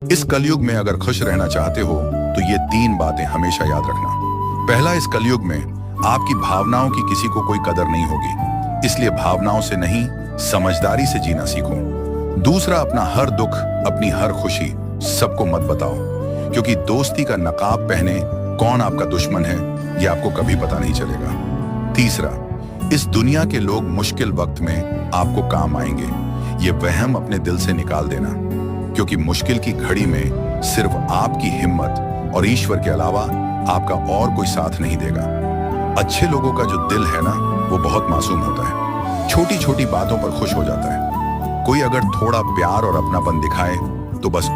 इस कलयुग में अगर खुश रहना चाहते हो तो ये 3 बातें हमेशा याद रखना। पहला, इस कलयुग में आपकी भावनाओं की किसी को कोई कदर नहीं होगी, इसलिए भावनाओं से नहीं, समझदारी से जीना सीखो। दूसरा, अपना हर दुख, अपनी हर खुशी सबको मत बताओ, क्योंकि दोस्ती का नकाब पहने कौन आपका दुश्मन है ये आपको कभी पता नहीं चलेगा। तीसरा, इस दुनिया के लोग मुश्किल वक्त में आपको काम आएंगे, ये वहम अपने दिल से निकाल देना, क्योंकि मुश्किल की घड़ी में सिर्फ आपकी हिम्मत और ईश्वर के अलावा आपका और कोई साथ नहीं देगा। अच्छे लोगों का जो दिल है ना, वो बहुत मासूम होता है, छोटी छोटी बातों पर खुश हो जाता है। कोई अगर थोड़ा प्यार और अपनापन दिखाए तो बस